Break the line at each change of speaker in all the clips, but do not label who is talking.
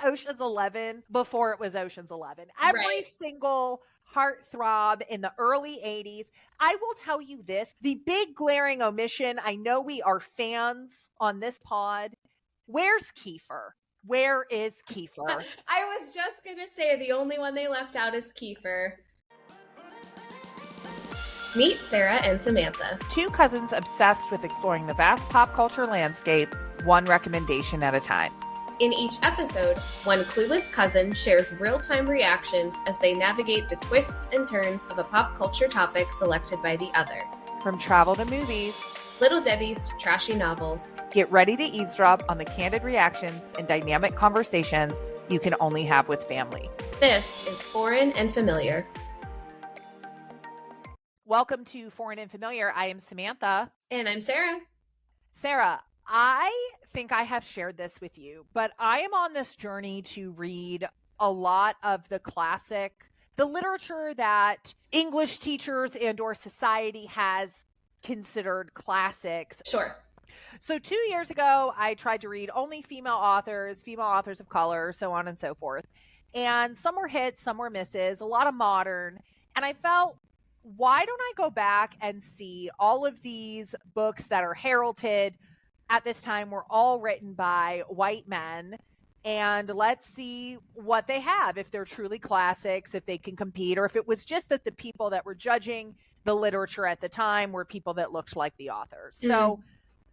Ocean's 11 before it was Ocean's 11. Every single heartthrob in the early 80s. I will tell you this, the big glaring omission, I know we are fans on this pod. Where's Kiefer? Where is Kiefer?
I was just going to say the only one they left out is Kiefer. Meet Sara and Samantha.
Two cousins obsessed with exploring the vast pop culture landscape, one recommendation at a time.
In each episode, one clueless cousin shares real-time reactions as they navigate the twists and turns of a pop culture topic selected by the other.
From travel to movies,
Little Debbie's to trashy novels.
Get ready to eavesdrop on the candid reactions and dynamic conversations you can only have with family.
This is Foreign and Familiar.
Welcome to Foreign and Familiar. I am Samantha.
And I'm Sara.
Sara, I think I have shared this with you, but I am on this journey to read a lot of the literature that English teachers and or society has considered classics.
Sure.
So 2 years ago, I tried to read only female authors of color, so on and so forth. And some were hits, some were misses, a lot of modern. And I felt, why don't I go back and see all of these books that are heralded at this time were all written by white men, and let's see what they have, if they're truly classics, if they can compete, or if it was just that the people that were judging the literature at the time were people that looked like the authors. So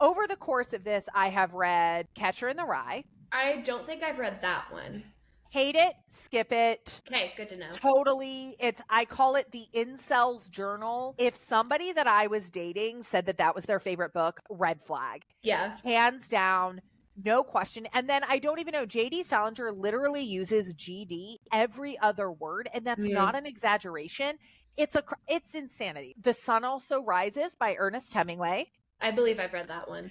over the course of this, I have read Catcher in the Rye.
I don't think I've read that one.
Hate it, skip it.
Okay, good to know.
Totally. I call it the incel's journal. If somebody that I was dating said that that was their favorite book, red flag.
Yeah.
Hands down, no question. And then I don't even know, J.D. Salinger literally uses GD every other word, and that's not an exaggeration. It's insanity. The Sun Also Rises by Ernest Hemingway.
I believe I've read that one.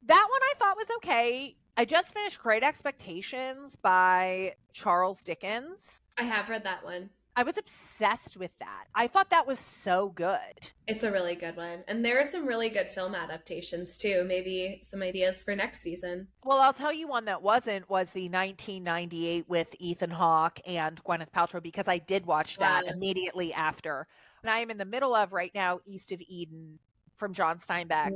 That one I thought was okay. I just finished Great Expectations by Charles Dickens.
I have read that one.
I was obsessed with that. I thought that was so good.
It's a really good one. And there are some really good film adaptations too. Maybe some ideas for next season.
Well, I'll tell you one that was the 1998 with Ethan Hawke and Gwyneth Paltrow, because I did watch that immediately after. And I am in the middle of right now East of Eden from John Steinbeck.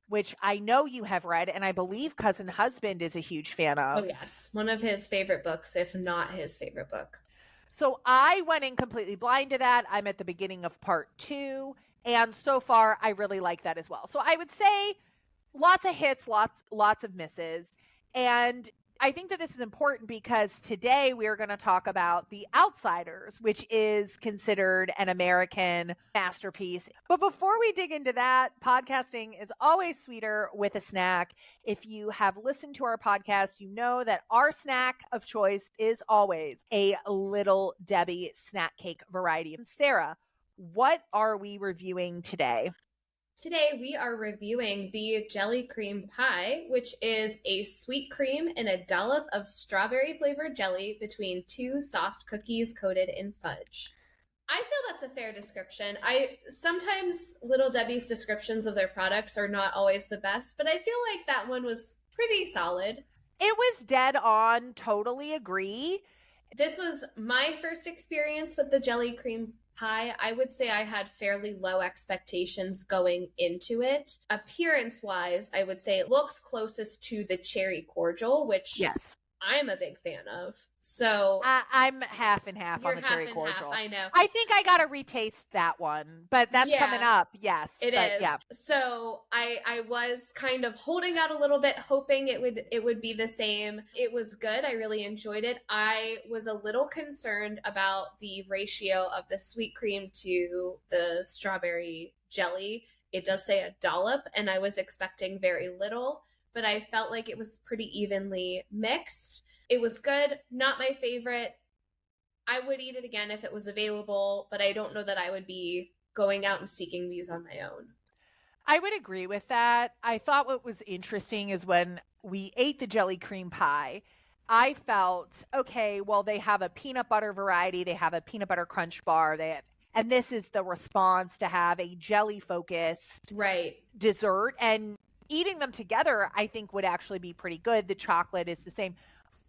Which I know you have read, and I believe Cousin Husband is a huge fan of.
Oh, yes. One of his favorite books, if not his favorite book.
So I went in completely blind to that. I'm at the beginning of part 2, and so far I really like that as well. So I would say lots of hits, lots of misses. And I think that this is important because today we're going to talk about The Outsiders, which is considered an American masterpiece. But before we dig into that, podcasting is always sweeter with a snack. If you have listened to our podcast, you know that our snack of choice is always a Little Debbie snack cake variety. Sara, what are we reviewing today?
Today we are reviewing the Jelly Creme Pie, which is a sweet cream and a dollop of strawberry flavored jelly between two soft cookies coated in fudge. I feel that's a fair description. Sometimes Little Debbie's descriptions of their products are not always the best, but I feel like that one was pretty solid.
It was dead on, totally agree.
This was my first experience with the Jelly Creme Pie. I would say I had fairly low expectations going into it. Appearance-wise, I would say it looks closest to the cherry cordial, which I'm a big fan of. So
I'm half and half on the cherry cordial.
I know.
I think I got to retaste that one, but that's coming up. Yes,
it is.
Yeah.
So I was kind of holding out a little bit, hoping it would be the same. It was good. I really enjoyed it. I was a little concerned about the ratio of the sweet cream to the strawberry jelly. It does say a dollop, and I was expecting very little, but I felt like it was pretty evenly mixed. It was good. Not my favorite. I would eat it again if it was available, but I don't know that I would be going out and seeking these on my own.
I would agree with that. I thought what was interesting is when we ate the Jelly Creme Pie, I felt, okay, well, they have a peanut butter variety. They have a peanut butter crunch bar. And this is the response to have a jelly-focused dessert. And eating them together, I think, would actually be pretty good. The chocolate is the same.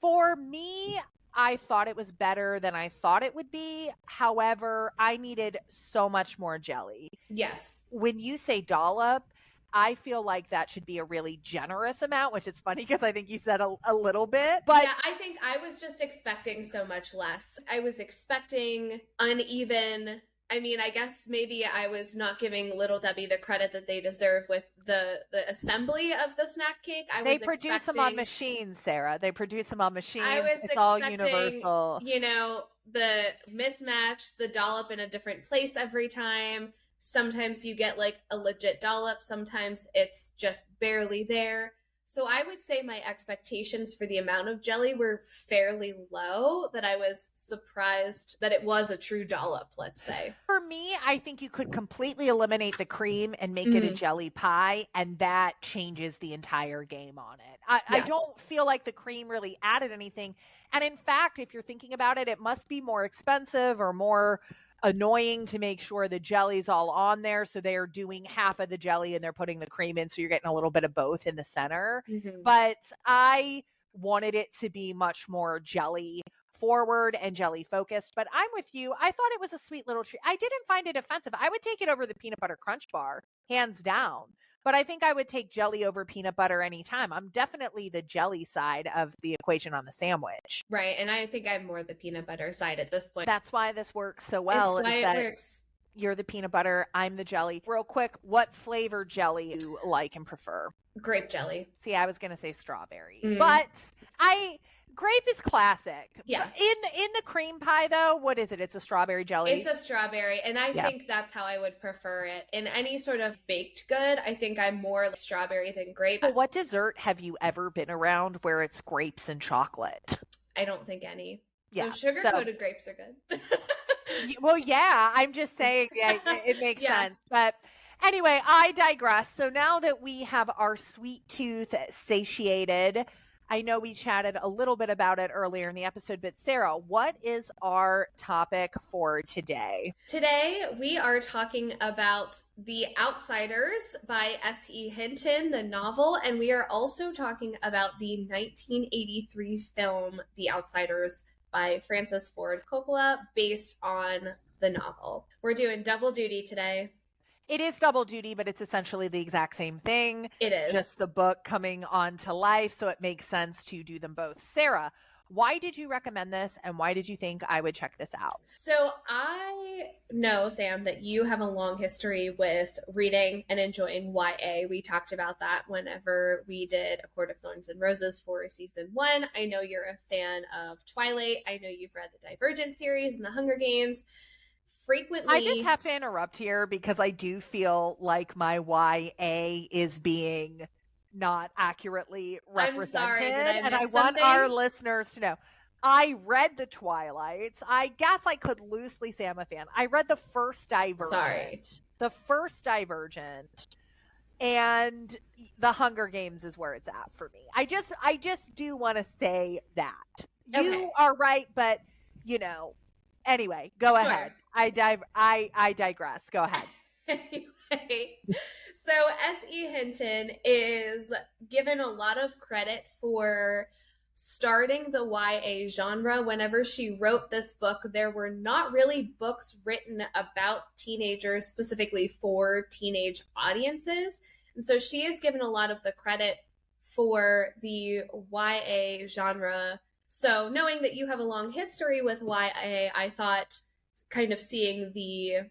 For me, I thought it was better than I thought it would be. However, I needed so much more jelly.
Yes.
When you say dollop, I feel like that should be a really generous amount, which is funny because I think you said a little bit. But
yeah, I think I was just expecting so much less. I was expecting uneven. I mean, I guess maybe I was not giving Little Debbie the credit that they deserve with the assembly of the snack cake.
They produce them on machines, Sarah. They produce them on machines.
I was
It's all
expecting,
universal.
you know, the mismatch, the dollop in a different place every time. Sometimes you get like a legit dollop. Sometimes it's just barely there. So I would say my expectations for the amount of jelly were fairly low, that I was surprised that it was a true dollop, let's say.
For me, I think you could completely eliminate the cream and make it a jelly pie, and that changes the entire game on it. I don't feel like the cream really added anything. And in fact, if you're thinking about it, it must be more expensive or more annoying to make sure the jelly's all on there. So they're doing half of the jelly and they're putting the cream in. So you're getting a little bit of both in the center. But I wanted it to be much more jelly forward and jelly focused. But I'm with you. I thought it was a sweet little treat. I didn't find it offensive. I would take it over the peanut butter crunch bar, hands down. But I think I would take jelly over peanut butter anytime. I'm definitely the jelly side of the equation on the sandwich.
Right. And I think I'm more the peanut butter side at this point.
That's why this works so well.
That's why it works.
You're the peanut butter. I'm the jelly. Real quick, what flavor jelly do you like and prefer?
Grape jelly.
See, I was going to say strawberry. But grape is classic.
Yeah.
In the cream pie, though, what is it? It's a strawberry jelly.
It's a strawberry, and I think that's how I would prefer it. In any sort of baked good, I think I'm more strawberry than grape.
But what dessert have you ever been around where it's grapes and chocolate?
I don't think any.
Yeah.
So sugar-coated grapes are good.
Well, yeah, I'm just saying, it makes sense. But anyway, I digress. So now that we have our sweet tooth satiated, I know we chatted a little bit about it earlier in the episode, but Sarah, what is our topic for today?
Today, we are talking about The Outsiders by S.E. Hinton, the novel, and we are also talking about the 1983 film, The Outsiders by Francis Ford Coppola, based on the novel. We're doing double duty today.
It is double duty, but it's essentially the exact same thing.
It is.
Just the book coming on to life, so it makes sense to do them both. Sarah, why did you recommend this, and why did you think I would check this out?
So I know, Sam, that you have a long history with reading and enjoying YA. We talked about that whenever we did A Court of Thorns and Roses for season 1. I know you're a fan of Twilight. I know you've read the Divergent series and the Hunger Games. Frequently,
I just have to interrupt here because I do feel like my YA is being not accurately represented.
I'm sorry, did I miss
and I
something?
want our listeners to know. I read the Twilights. I guess I could loosely say I'm a fan. I read the first Divergent.
Sorry.
The first Divergent. And the Hunger Games is where it's at for me. I just do want to say that.
Okay.
You are right, but anyway, go ahead. I digress. Go ahead.
Anyway, so S.E. Hinton is given a lot of credit for starting the YA genre. Whenever she wrote this book, there were not really books written about teenagers specifically for teenage audiences. And so she is given a lot of the credit for the YA genre. So knowing that you have a long history with YA, I thought kind of seeing the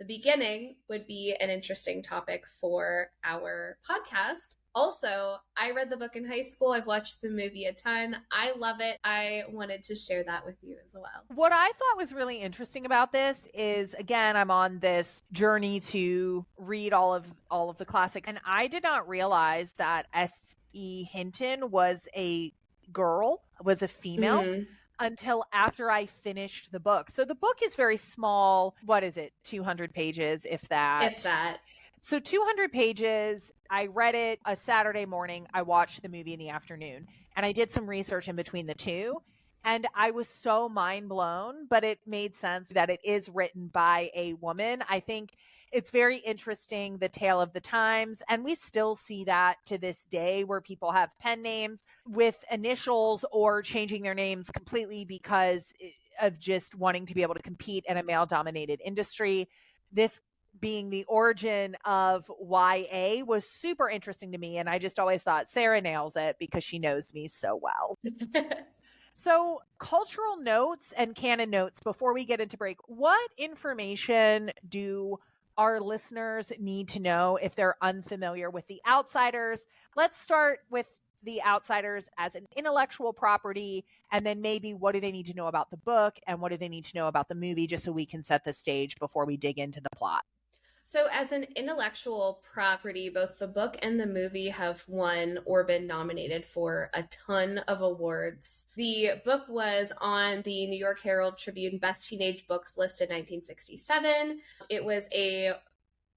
beginning would be an interesting topic for our podcast. Also, I read the book in high school. I've watched the movie a ton. I love it. I wanted to share that with you as well.
What I thought was really interesting about this is, again, I'm on this journey to read all of the classics, and I did not realize that S.E. Hinton was a female until after I finished the book. So the book is very small. What is it? 200 pages, if that.
If that.
So 200 pages. I read it a Saturday morning. I watched the movie in the afternoon, and I did some research in between the two. And I was so mind blown, but it made sense that it is written by a woman. I think it's very interesting, the tale of the times. And we still see that to this day where people have pen names with initials or changing their names completely because of just wanting to be able to compete in a male dominated industry. This being the origin of YA was super interesting to me. And I just always thought Sara nails it because she knows me so well. So, cultural notes and canon notes before we get into break. What information do our listeners need to know if they're unfamiliar with The Outsiders? Let's start with The Outsiders as an intellectual property, and then maybe what do they need to know about the book and what do they need to know about the movie, just so we can set the stage before we dig into the plot.
So, as an intellectual property, both the book and the movie have won or been nominated for a ton of awards. The book was on the New York Herald Tribune Best Teenage Books list in 1967. It was a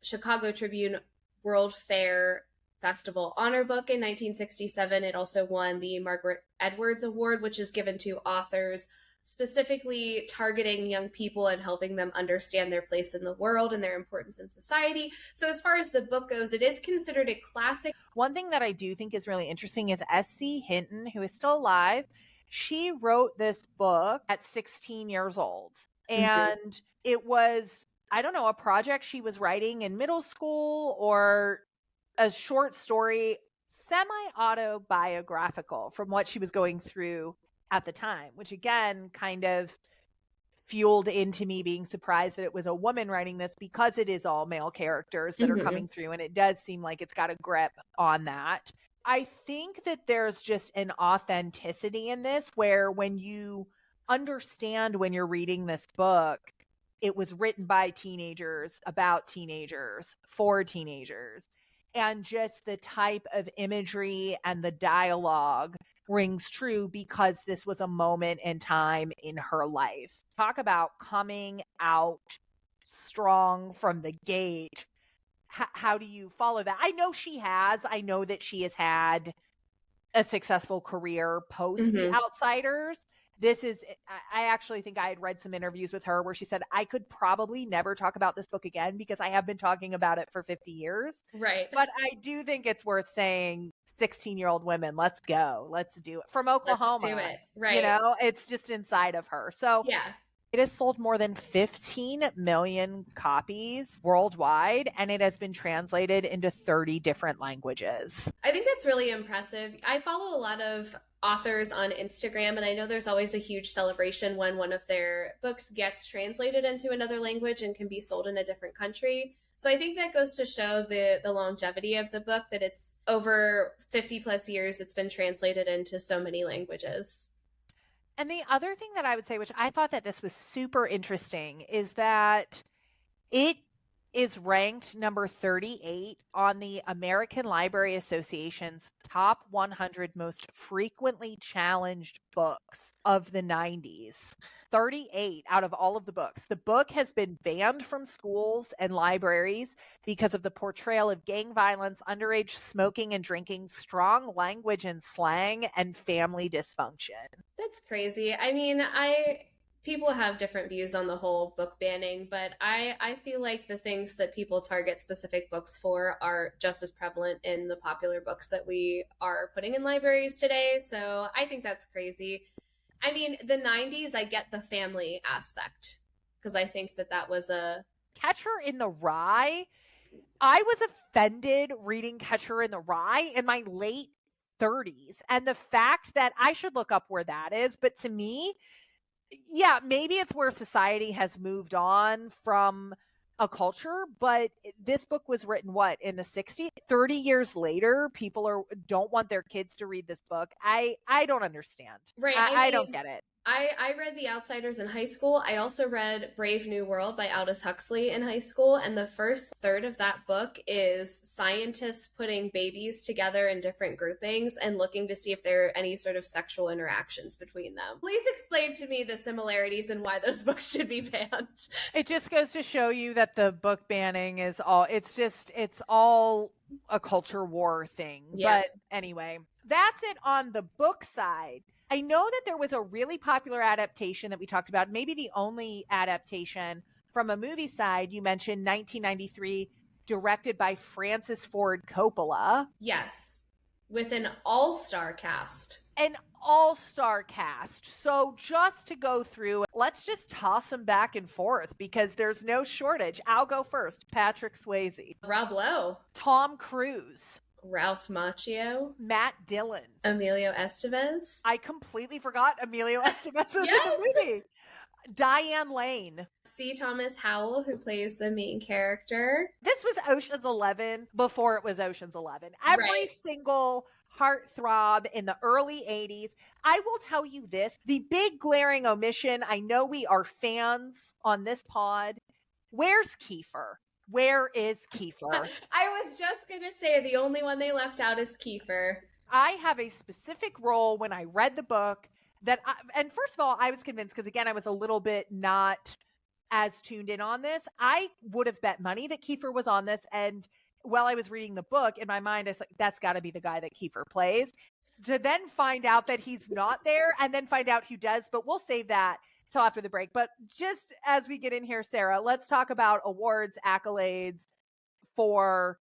Chicago Tribune World Fair Festival Honor Book in 1967. It also won the Margaret Edwards Award, which is given to authors specifically targeting young people and helping them understand their place in the world and their importance in society. So as far as the book goes, it is considered a classic.
One thing that I do think is really interesting is S.C. Hinton, who is still alive. She wrote this book at 16 years old. And it was, I don't know, a project she was writing in middle school or a short story, semi-autobiographical from what she was going through at the time, which again kind of fueled into me being surprised that it was a woman writing this because it is all male characters that are coming through. And it does seem like it's got a grip on that. I think that there's just an authenticity in this where when you understand when you're reading this book, it was written by teenagers, about teenagers, for teenagers. And just the type of imagery and the dialogue rings true because this was a moment in time in her life. Talk about coming out strong from the gate. How do you follow that? I know she has. I know that she has had a successful career post The Outsiders. This is, I actually think I had read some interviews with her where she said, I could probably never talk about this book again because I have been talking about it for 50 years.
Right.
But I do think it's worth saying 16-year-old women, let's go. Let's do it. From Oklahoma.
Let's do it. Right.
You know, it's just inside of her. So
yeah.
It has sold more than 15 million copies worldwide, and it has been translated into 30 different languages.
I think that's really impressive. I follow a lot of authors on Instagram, and I know there's always a huge celebration when one of their books gets translated into another language and can be sold in a different country. So I think that goes to show the longevity of the book, that it's over 50 plus years. It's been translated into so many languages.
And the other thing that I would say, which I thought that this was super interesting, is that it is ranked number 38 on the American Library Association's top 100 most frequently challenged books of the 90s. 38 out of all of the books. The book has been banned from schools and libraries because of the portrayal of gang violence, underage smoking and drinking, strong language and slang, and family dysfunction.
That's crazy. I mean, people have different views on the whole book banning, but I feel like the things that people target specific books for are just as prevalent in the popular books that we are putting in libraries today. So I think that's crazy. I mean, the 90s, I get the family aspect because I think that was a...
Catcher in the Rye. I was offended reading Catcher in the Rye in my late 30s. And the fact that I should look up where that is, but to me, yeah, maybe it's where society has moved on from a culture, but this book was written, in the 60s? 30 years later, people don't want their kids to read this book. I don't understand.
Right.
I don't get it.
I read The Outsiders in high school. I also read Brave New World by Aldous Huxley in high school. And the first third of that book is scientists putting babies together in different groupings and looking to see if there are any sort of sexual interactions between them. Please explain to me the similarities and why those books should be banned.
It just goes to show you that the book banning is it's all a culture war thing.
Yeah.
But anyway, that's it on the book side. I know that there was a really popular adaptation that we talked about, maybe the only adaptation from a movie side. You mentioned 1993, directed by Francis Ford Coppola.
Yes, with an all-star cast.
An all-star cast. So just to go through, let's just toss them back and forth because there's no shortage. I'll go first. Patrick Swayze.
Rob Lowe.
Tom Cruise.
Ralph Macchio.
Matt Dillon.
Emilio Estevez.
I completely forgot Emilio Estevez was
Yes!
in the movie. Diane Lane.
C. Thomas Howell, who plays the main character.
This was Ocean's 11 before it was Ocean's 11. Every single heartthrob in the early 80s. I will tell you this, the big glaring omission, I know we are fans on this pod. Where's Kiefer? Where is Kiefer?
I was just going to say the only one they left out is Kiefer.
I have a specific role when I read the book and first of all, I was convinced because again, I was a little bit not as tuned in on this. I would have bet money that Kiefer was on this. And while I was reading the book, in my mind, I was like, that's got to be the guy that Kiefer plays. To then find out that he's not there and then find out who does. But we'll save that till after the break. But just as we get in here, Sarah, let's talk about awards, accolades for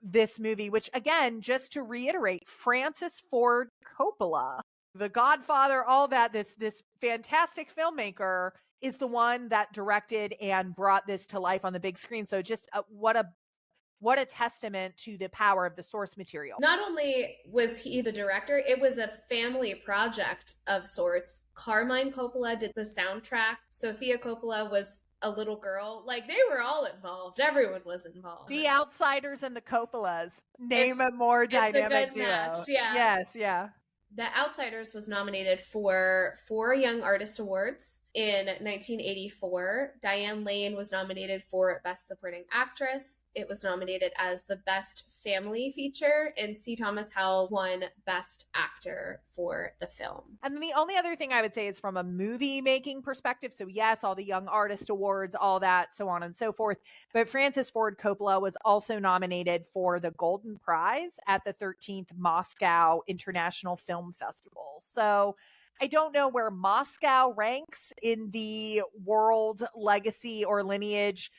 this movie, which again, just to reiterate, Francis Ford Coppola, the Godfather, all that, this fantastic filmmaker is the one that directed and brought this to life on the big screen. So just what a testament to the power of the source material.
Not only was he the director, it was a family project of sorts. Carmine Coppola did the soundtrack. Sofia Coppola was a little girl. Like, they were all involved. Everyone was involved.
The Outsiders and the Coppolas. Name a more dynamic duo.
Match, yeah.
Yes, yeah.
The Outsiders was nominated for 4 Young Artist Awards in 1984. Diane Lane was nominated for Best Supporting Actress. It was nominated as the Best Family Feature, and C. Thomas Howell won Best Actor for the film.
And the only other thing I would say is from a movie making perspective. So yes, all the Young Artist Awards, all that, so on and so forth. But Francis Ford Coppola was also nominated for the Golden Prize at the 13th Moscow International Film Festival. So I don't know where Moscow ranks in the world legacy or lineage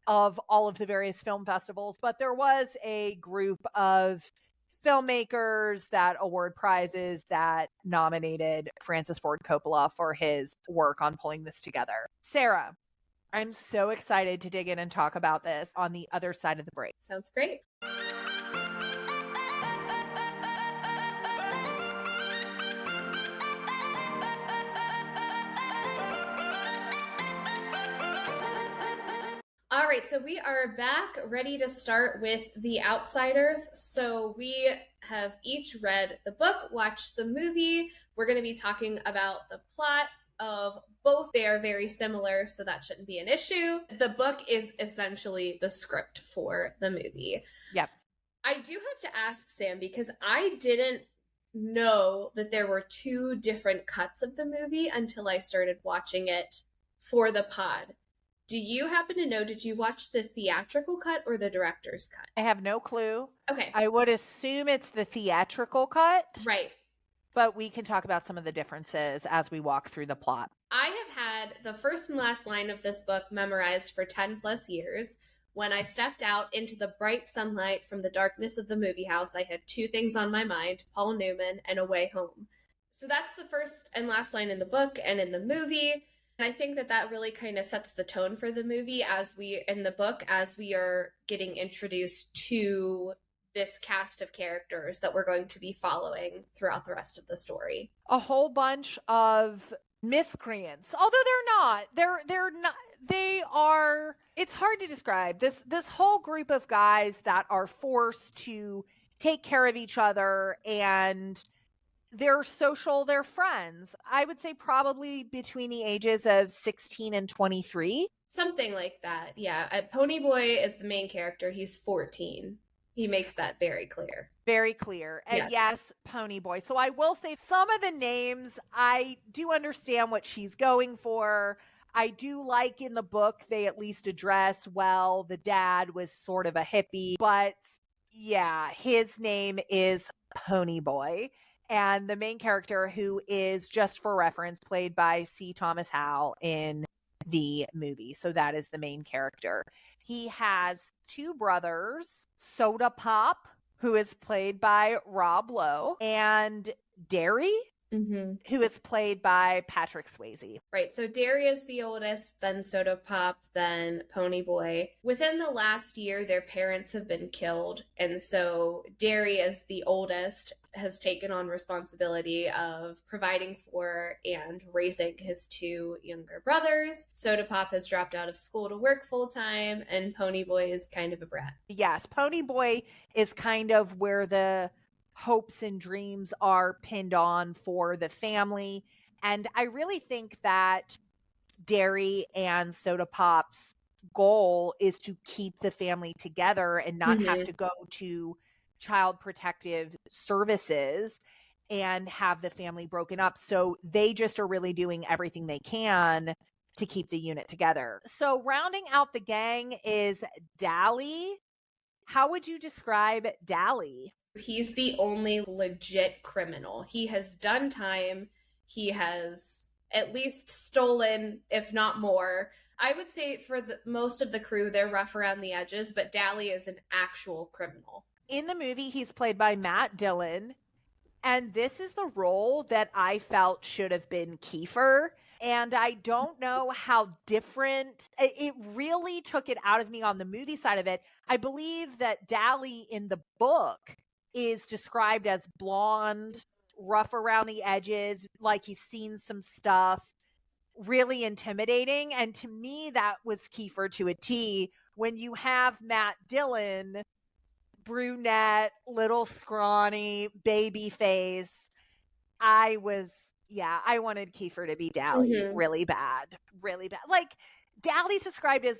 of all of the various film festivals, but there was a group of filmmakers that award prizes that nominated Francis Ford Coppola for his work on pulling this together. Sarah, I'm so excited to dig in and talk about this on the other side of the break.
Sounds great. All right, so we are back ready to start with The Outsiders. So we have each read the book, watched the movie. We're going to be talking about the plot of both. They are very similar, so that shouldn't be an issue. The book is essentially the script for the movie.
Yep.
I do have to ask, Sam, because I didn't know that there were 2 different cuts of the movie until I started watching it for the pod. Do you happen to know, did you watch the theatrical cut or the director's cut?
I have no clue.
Okay.
I would assume it's the theatrical cut.
Right.
But we can talk about some of the differences as we walk through the plot.
I have had the first and last line of this book memorized for 10 plus years. When I stepped out into the bright sunlight from the darkness of the movie house, I had 2 things on my mind, Paul Newman and A Way Home. So that's the first and last line in the book and in the movie. And I think that really kind of sets the tone for the movie as we are getting introduced to this cast of characters that we're going to be following throughout the rest of the story.
A whole bunch of miscreants, although they're not, they are, it's hard to describe this whole group of guys that are forced to take care of each other, and they're social, they're friends. I would say probably between the ages of 16 and 23.
Something like that, yeah. Ponyboy is the main character. He's 14. He makes that very clear.
Very clear. And yes, Ponyboy. So I will say some of the names, I do understand what she's going for. I do like in the book, they at least address, well, the dad was sort of a hippie, but yeah, his name is Ponyboy. and the main character, who is, just for reference, played by C. Thomas Howell in the movie. So that is the main character. He has two brothers, Soda Pop, who is played by Rob Lowe, and Derry, who is played by Patrick Swayze.
Right. So Derry is the oldest, then Soda Pop, then Pony Boy. Within the last year, their parents have been killed. And so Derry, as the oldest, has taken on responsibility of providing for and raising his two younger brothers. Soda Pop has dropped out of school to work full time, and Pony Boy is kind of a brat.
Yes, Pony Boy is kind of where the hopes and dreams are pinned on for the family. And I really think that Derry and Soda Pop's goal is to keep the family together and not have to go to child protective services and have the family broken up. So they just are really doing everything they can to keep the unit together. So rounding out the gang is Dally. How would you describe Dally?
He's the only legit criminal. He has done time. He has at least stolen, if not more. I would say for most of the crew, they're rough around the edges, but Dally is an actual criminal.
In the movie, he's played by Matt Dillon, and this is the role that I felt should have been Kiefer. And I don't know how different, it really took it out of me on the movie side of it. I believe that Dally in the book is described as blonde, rough around the edges, like he's seen some stuff, really intimidating. And to me, that was Kiefer to a T. When you have Matt Dillon, brunette, little scrawny, baby face, I wanted Kiefer to be Dally really bad. Like, Dally's described as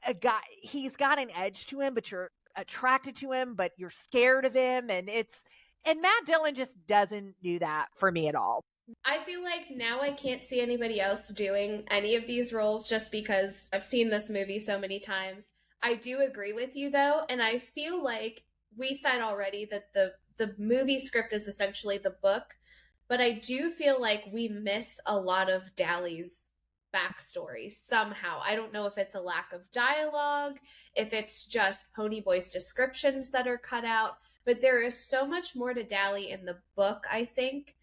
a guy, he's got an edge to him, but you're attracted to him, but you're scared of him. And Matt Dillon just doesn't do that for me at all.
I feel like now I can't see anybody else doing any of these roles just because I've seen this movie so many times. I do agree with you though, and I feel like we said already that the movie script is essentially the book, but I do feel like we miss a lot of Dally's backstory somehow. I don't know if it's a lack of dialogue, if it's just Ponyboy's descriptions that are cut out, but there is so much more to Dally in the book, I think,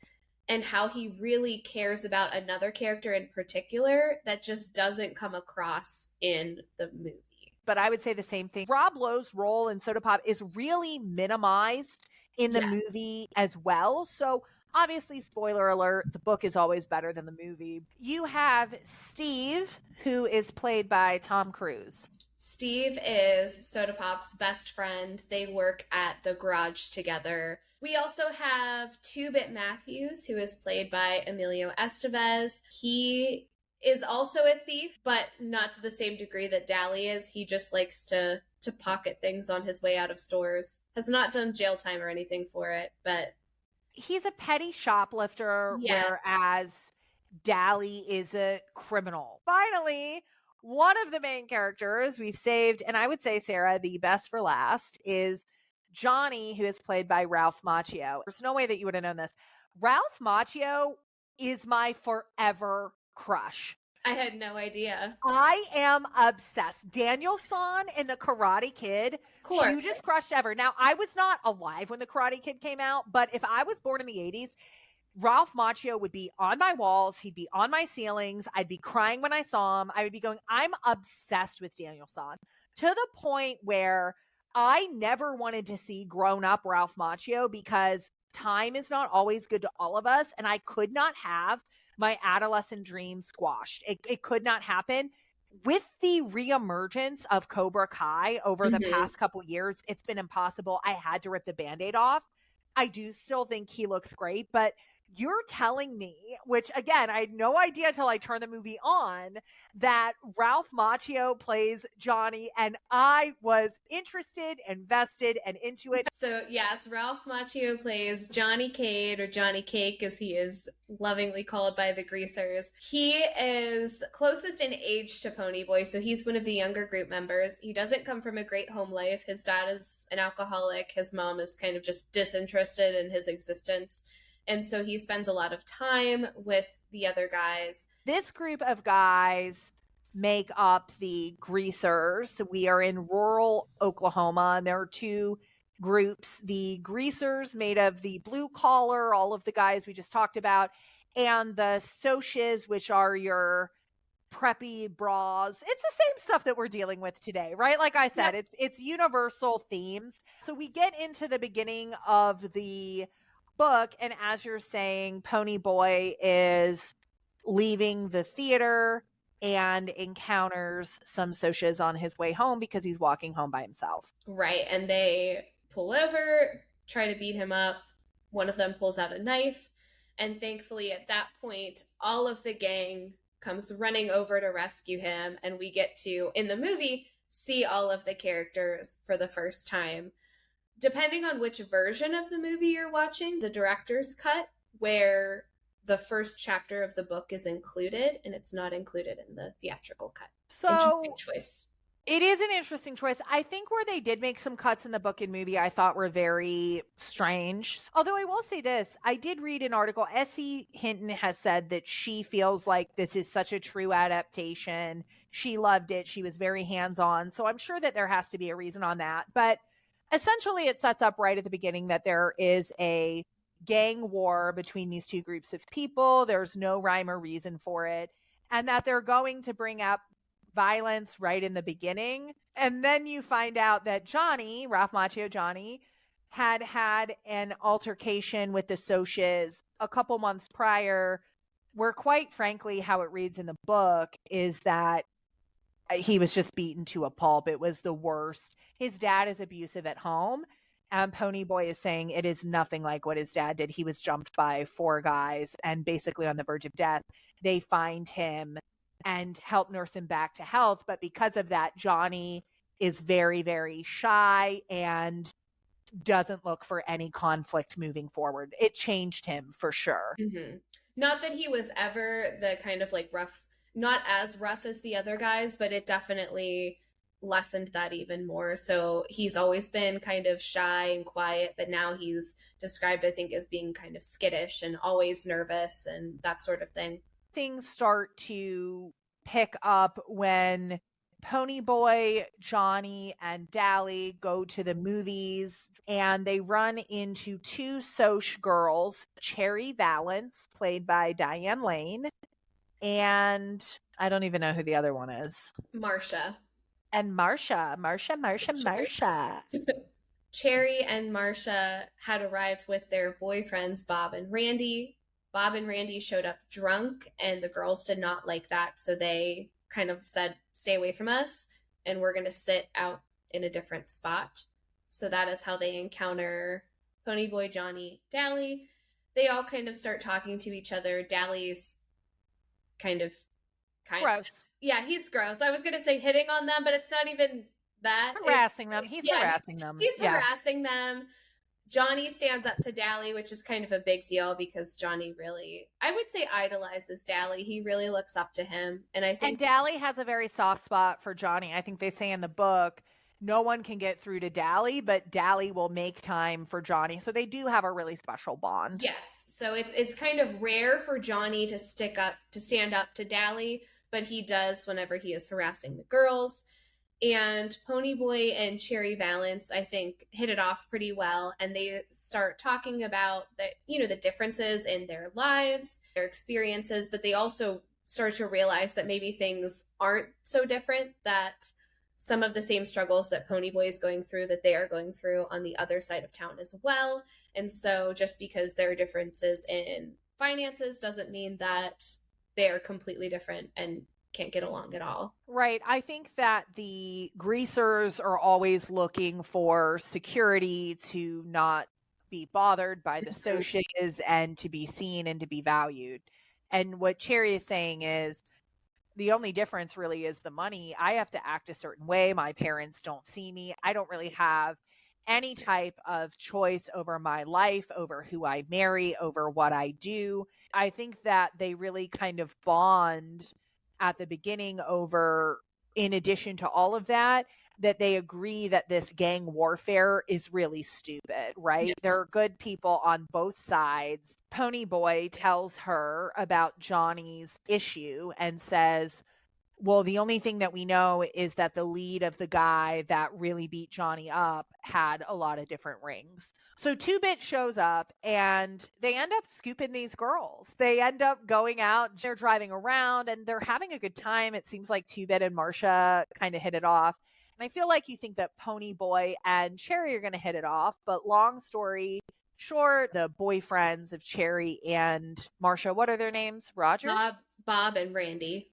and how he really cares about another character in particular that just doesn't come across in the movie.
But I would say the same thing. Rob Lowe's role in Soda Pop is really minimized in the movie as well. So obviously, spoiler alert, the book is always better than the movie. You have Steve, who is played by Tom Cruise.
Steve is Soda Pop's best friend. They work at the garage together. We also have Two-Bit Matthews, who is played by Emilio Estevez. He is also a thief, but not to the same degree that Dally is. He just likes to pocket things on his way out of stores. Has not done jail time or anything for it, but
he's a petty shoplifter, whereas Dally is a criminal. Finally, one of the main characters we've saved, and I would say, Sarah, the best for last, is Johnny, who is played by Ralph Macchio. There's no way that you would have known this. Ralph Macchio is my forever crush.
I had no idea.
I am obsessed. Daniel San in The Karate Kid, hugest crush ever. Now, I was not alive when The Karate Kid came out, but if I was born in the 80s, Ralph Macchio would be on my walls. He'd be on my ceilings. I'd be crying when I saw him. I would be going, I'm obsessed with Daniel San, to the point where I never wanted to see grown-up Ralph Macchio because time is not always good to all of us, and I could not have my adolescent dream squashed. It could not happen. With the reemergence of Cobra Kai over the past couple years, it's been impossible. I had to rip the Band-Aid off. I do still think he looks great, but you're telling me, which again, I had no idea until I turned the movie on, that Ralph Macchio plays Johnny, and I was interested, invested, and into it.
So yes, Ralph Macchio plays Johnny Cade, or Johnny Cake as he is lovingly called by the greasers. He is closest in age to Ponyboy, so he's one of the younger group members. He doesn't come from a great home life. His dad is an alcoholic. His mom is kind of just disinterested in his existence. And so he spends a lot of time with the other guys.
This group of guys make up the greasers. We are in rural Oklahoma, and there are two groups: the greasers, made of the blue collar, all of the guys we just talked about, and the socias, which are your preppy bras. It's the same stuff that we're dealing with today, right? Like I said,
Yep.
it's universal themes. So we get into the beginning of the book, and as you're saying, Pony Boy is leaving the theater and encounters some socias on his way home because he's walking home by himself.
Right. And they pull over, try to beat him up. One of them pulls out a knife. And thankfully, at that point, all of the gang comes running over to rescue him. And we get to, in the movie, see all of the characters for the first time. Depending on which version of the movie you're watching, the director's cut, where the first chapter of the book is included and it's not included in the theatrical cut.
So
interesting choice.
It is an interesting choice. I think where they did make some cuts in the book and movie I thought were very strange. Although I will say this, I did read an article. S.E. Hinton has said that she feels like this is such a true adaptation. She loved it. She was very hands-on. So I'm sure that there has to be a reason on that. But essentially it sets up right at the beginning that there is a gang war between these two groups of people. There's no rhyme or reason for it. And that they're going to bring up violence right in the beginning. And then you find out that Johnny, Ralph Macchio Johnny, had an altercation with the socias a couple months prior, where quite frankly, how it reads in the book is that he was just beaten to a pulp. It was the worst. His dad is abusive at home. And Pony Boy is saying it is nothing like what his dad did. He was jumped by 4 guys and basically on the verge of death. They find him and help nurse him back to health. But because of that, Johnny is very, very shy and doesn't look for any conflict moving forward. It changed him for sure.
Mm-hmm. Not that he was ever the kind of like rough, not as rough as the other guys, but it definitely lessened that even more. So he's always been kind of shy and quiet, but now he's described, I think, as being kind of skittish and always nervous and that sort of thing.
Things start to pick up when Pony Boy, Johnny, and Dally go to the movies, and they run into 2 Soch girls, Cherry Valance, played by Diane Lane, and I don't even know who the other one is.
Marcia.
And Marcia.
Cherry and Marcia had arrived with their boyfriends, Bob and Randy. Bob and Randy showed up drunk, and the girls did not like that. So they kind of said, stay away from us, and we're going to sit out in a different spot. So that is how they encounter Pony Boy, Johnny, Dally. They all kind of start talking to each other. Dally's kind of
gross.
Yeah, he's gross. I was going to say hitting on them, but it's not even that.
Harassing them. He's harassing them.
He's harassing them. Johnny stands up to Dally, which is kind of a big deal because Johnny really, I would say, idolizes Dally. He really looks up to him. And I think
Dally has a very soft spot for Johnny. I think they say in the book, no one can get through to Dally, but Dally will make time for Johnny. So they do have a really special bond.
Yes. So it's kind of rare for Johnny to stand up to Dally, but he does whenever he is harassing the girls. And Pony Boy and Cherry Valance, I think, hit it off pretty well. And they start talking about the differences in their lives, their experiences, but they also start to realize that maybe things aren't so different, that some of the same struggles that Pony Boy is going through, that they are going through on the other side of town as well. And so just because there are differences in finances doesn't mean that they are completely different and can't get along at all.
Right. I think that the greasers are always looking for security to not be bothered by the socias and to be seen and to be valued. And what Cherry is saying is the only difference really is the money. I have to act a certain way. My parents don't see me. I don't really have any type of choice over my life, over who I marry, over what I do. I think that they really kind of bond at the beginning over, in addition to all of that, that they agree that this gang warfare is really stupid, right?
Yes.
There are good people on both sides. Ponyboy tells her about Johnny's issue and says, well, the only thing that we know is that the lead of the guy that really beat Johnny up had a lot of different rings. So 2-Bit shows up and they end up scooping these girls. They end up going out, they're driving around and they're having a good time. It seems like 2-Bit and Marcia kind of hit it off. And I feel like you think that Ponyboy and Cherry are going to hit it off, but long story short, the boyfriends of Cherry and Marcia, what are their names? Roger?
Bob and Randy.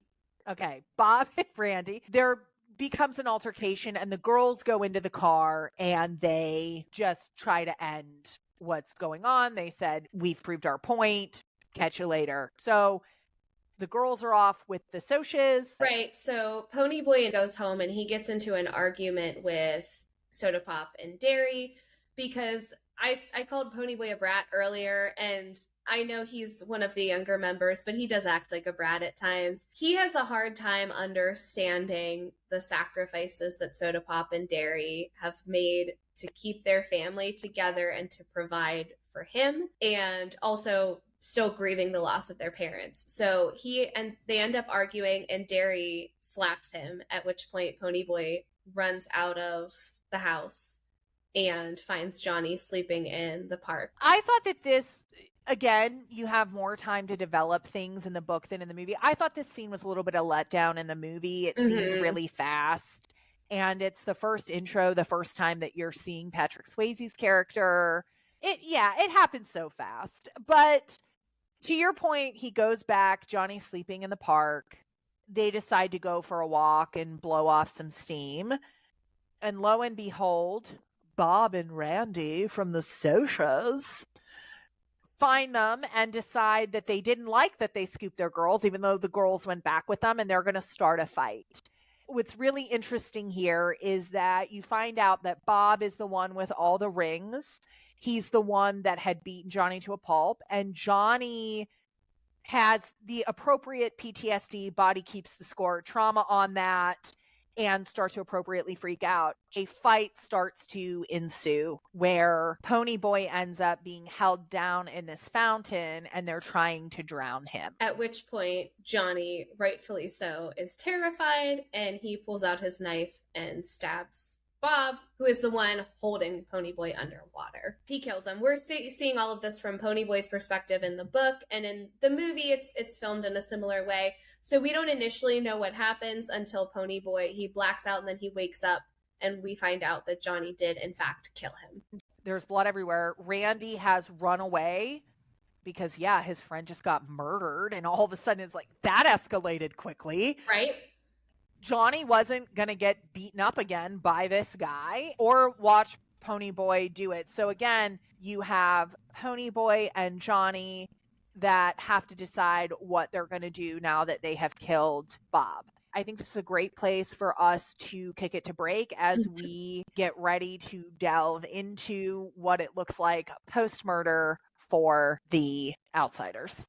Okay, Bob and Randy. There becomes an altercation and the girls go into the car and they just try to end what's going on. They said, we've proved our point. Catch you later. So the girls are off with the socias.
Right. So Ponyboy goes home and he gets into an argument with Soda Pop and Dairy because I called Ponyboy a brat earlier, and I know he's one of the younger members, but he does act like a brat at times. He has a hard time understanding the sacrifices that Soda Pop and Dairy have made to keep their family together and to provide for him, and also still grieving the loss of their parents. So they end up arguing and Dairy slaps him, at which point Ponyboy runs out of the house and finds Johnny sleeping in the park.
I thought that this, again, you have more time to develop things in the book than in the movie. I thought this scene was a little bit of letdown in the movie. It seemed really fast. And it's the first intro, the first time that you're seeing Patrick Swayze's character. It happens so fast. But to your point, he goes back, Johnny's sleeping in the park. They decide to go for a walk and blow off some steam. And lo and behold, Bob and Randy from the Socias find them and decide that they didn't like that they scooped their girls, even though the girls went back with them, and they're going to start a fight. What's really interesting here is that you find out that Bob is the one with all the rings. He's the one that had beaten Johnny to a pulp, and Johnny has the appropriate PTSD, body keeps the score, trauma on that, and starts to appropriately freak out. A fight starts to ensue where Ponyboy ends up being held down in this fountain and they're trying to drown him.
At which point, Johnny, rightfully so, is terrified and he pulls out his knife and stabs Bob, who is the one holding Ponyboy underwater. He kills him. We're seeing all of this from Ponyboy's perspective in the book, and in the movie, it's filmed in a similar way. So we don't initially know what happens until Ponyboy, he blacks out and then he wakes up, and we find out that Johnny did, in fact, kill him.
There's blood everywhere. Randy has run away because, his friend just got murdered, and all of a sudden it's like, that escalated quickly.
Right?
Johnny wasn't going to get beaten up again by this guy or watch Ponyboy do it. So again, you have Ponyboy and Johnny that have to decide what they're going to do now that they have killed Bob. I think this is a great place for us to kick it to break as we get ready to delve into what it looks like post-murder for the outsiders.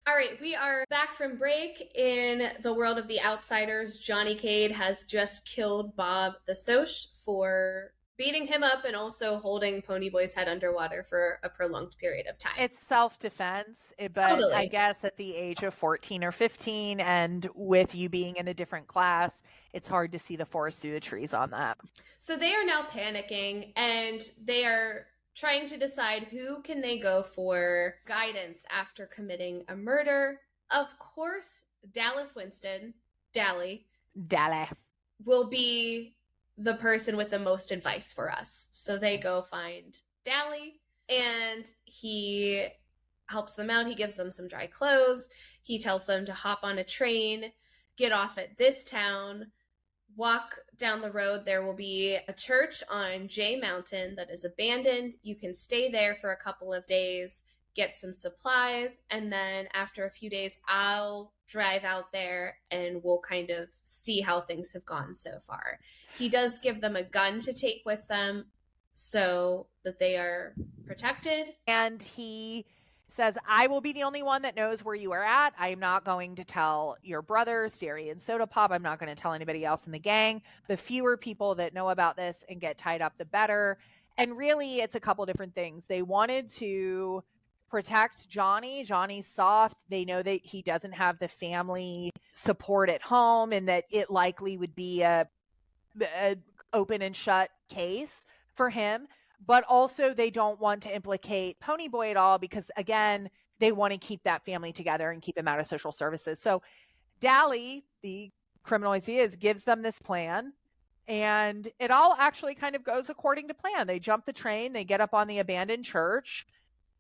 All right, we are back from break. In the world of the outsiders, Johnny Cade has just killed Bob the Soch for beating him up and also holding Ponyboy's head underwater for a prolonged period of time.
It's self-defense, but totally. I guess at the age of 14 or 15 and with you being in a different class, it's hard to see the forest through the trees on that.
So they are now panicking and they are trying to decide who can they go for guidance after committing a murder. Of course, Dallas Winston, Dally, will be the person with the most advice for us. So they go find Dally and he helps them out. He gives them some dry clothes. He tells them to hop on a train, get off at this town, walk down the road. There will be a church on Jay Mountain that is abandoned. You can stay there for a couple of days, get some supplies, and then after a few days, I'll drive out there and we'll kind of see how things have gone so far. He does give them a gun to take with them, so that they are protected.
And he says, I will be the only one that knows where you are at. I am not going to tell your brothers, Derry and Soda Pop. I'm not going to tell anybody else in the gang. The fewer people that know about this and get tied up, the better. And really, it's a couple different things. They wanted to protect Johnny. Johnny's soft. They know that he doesn't have the family support at home and that it likely would be a open and shut case for him. But also they don't want to implicate Ponyboy at all because, again, they want to keep that family together and keep him out of social services. So Dally, the criminal as he is, gives them this plan. And it all actually kind of goes according to plan. They jump the train, they get up on the abandoned church,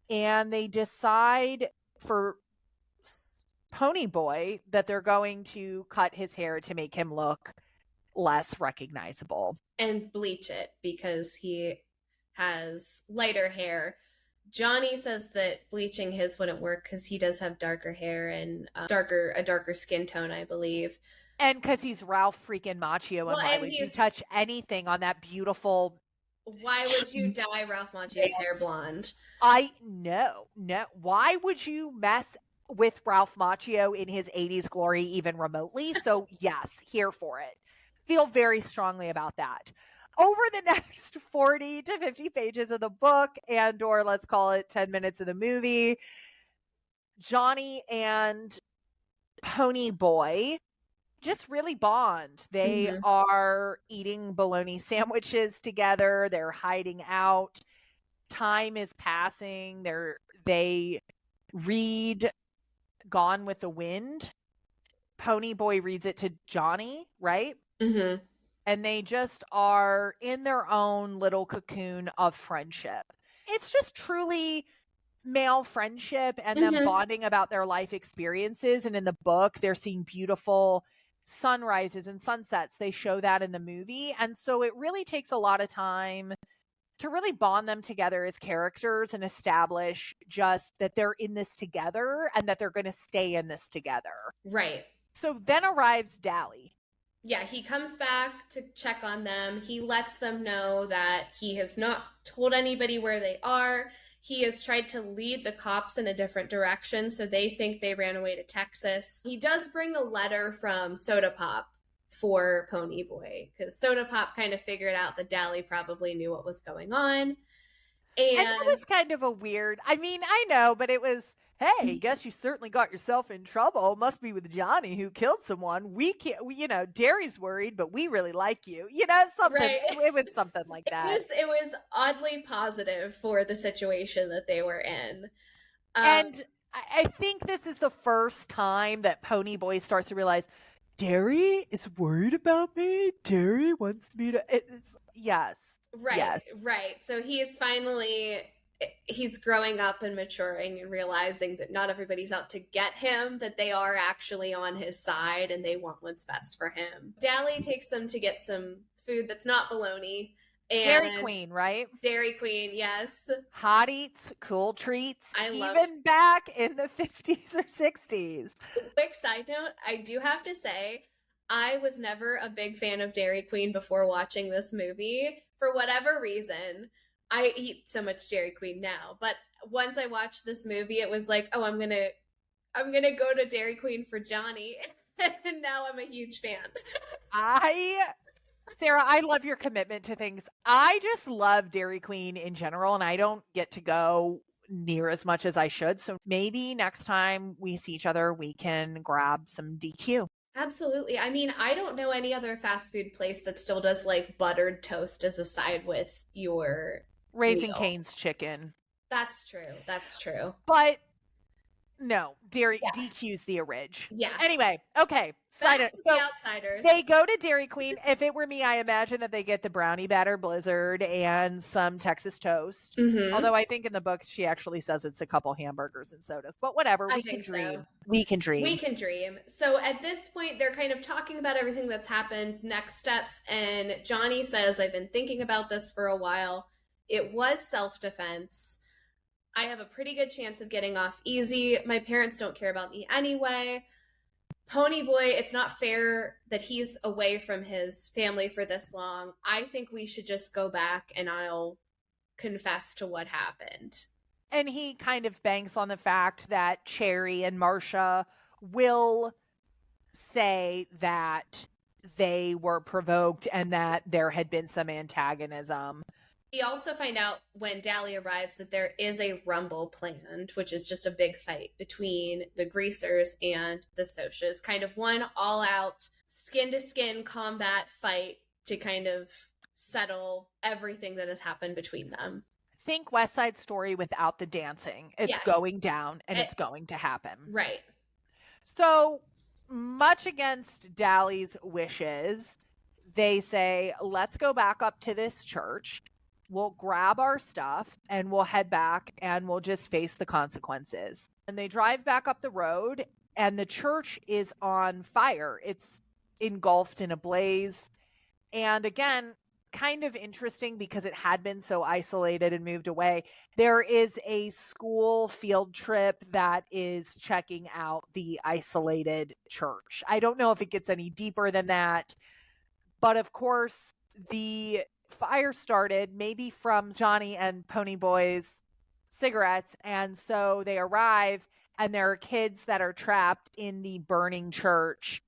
and they decide for Ponyboy that they're going to cut his hair to make him look less recognizable.
And bleach it because he has lighter hair. Johnny says that bleaching his wouldn't work because he does have darker hair and a darker skin tone, I believe.
And because he's Ralph freaking Macchio, and why would you touch anything on that beautiful...
Why would you dye Ralph Macchio's hair blonde?
No. Why would you mess with Ralph Macchio in his 80s glory even remotely? So yes, here for it. Feel very strongly about that. Over the next 40 to 50 pages of the book, and or let's call it 10 minutes of the movie, Johnny and Ponyboy just really bond. They are eating bologna sandwiches together. They're hiding out. Time is passing. They read Gone with the Wind. Ponyboy reads it to Johnny, right?
Mm-hmm.
And they just are in their own little cocoon of friendship. It's just truly male friendship and them bonding about their life experiences. And in the book, they're seeing beautiful sunrises and sunsets. They show that in the movie. And so it really takes a lot of time to really bond them together as characters and establish just that they're in this together and that they're going to stay in this together.
Right.
So then arrives Dally.
Yeah, he comes back to check on them. He lets them know that he has not told anybody where they are. He has tried to lead the cops in a different direction, so they think they ran away to Texas. He does bring a letter from Soda Pop for Ponyboy, because Soda Pop kind of figured out that Dally probably knew what was going on. And
it was kind of a weird, I mean, I know, but it was, hey, guess you certainly got yourself in trouble. Must be with Johnny who killed someone. Derry's worried, but we really like you. Something. Right. It was something like that.
It was oddly positive for the situation that they were in.
And I think this is the first time that Ponyboy starts to realize, Derry is worried about me. Derry wants me to. Yes.
Right. Yes. Right. So he's growing up and maturing and realizing that not everybody's out to get him, that they are actually on his side and they want what's best for him. Dally takes them to get some food that's not bologna. And
Dairy Queen, right?
Dairy Queen, yes.
Hot eats, cool treats, even back in the 50s or 60s.
Quick side note, I do have to say, I was never a big fan of Dairy Queen before watching this movie. For whatever reason, I eat so much Dairy Queen now. But once I watched this movie, it was like, oh, I'm gonna go to Dairy Queen for Johnny. And now I'm a huge fan.
Sara, I love your commitment to things. I just love Dairy Queen in general, and I don't get to go near as much as I should. So maybe next time we see each other, we can grab some DQ.
Absolutely. I mean, I don't know any other fast food place that still does like buttered toast as a side with your
Raising Cane's chicken.
That's true.
But no, DQ's the orig.
Yeah.
Anyway, okay.
So the outsiders.
They go to Dairy Queen. If it were me, I imagine that they get the brownie batter blizzard and some Texas toast. Mm-hmm. Although I think in the book she actually says it's a couple hamburgers and sodas. But whatever, we can dream. So. We can dream.
So at this point, they're kind of talking about everything that's happened, next steps, and Johnny says, I've been thinking about this for a while. It was self-defense. I have a pretty good chance of getting off easy. My parents don't care about me anyway. Ponyboy, it's not fair that he's away from his family for this long. I think we should just go back and I'll confess to what happened.
And he kind of banks on the fact that Cherry and Marcia will say that they were provoked and that there had been some antagonism.
We also find out when Dally arrives that there is a rumble planned, which is just a big fight between the Greasers and the Socs. Kind of one all-out, skin-to-skin combat fight to kind of settle everything that has happened between them.
Think West Side Story without the dancing. It's going down and it's going to happen.
Right.
So, much against Dally's wishes, they say, let's go back up to this church. We'll grab our stuff and we'll head back and we'll just face the consequences. And they drive back up the road and the church is on fire. It's engulfed in a blaze. And again, kind of interesting because it had been so isolated and moved away. There is a school field trip that is checking out the isolated church. I don't know if it gets any deeper than that, but of course, the fire started maybe from Johnny and Ponyboy's cigarettes, and so they arrive and there are kids that are trapped in the burning church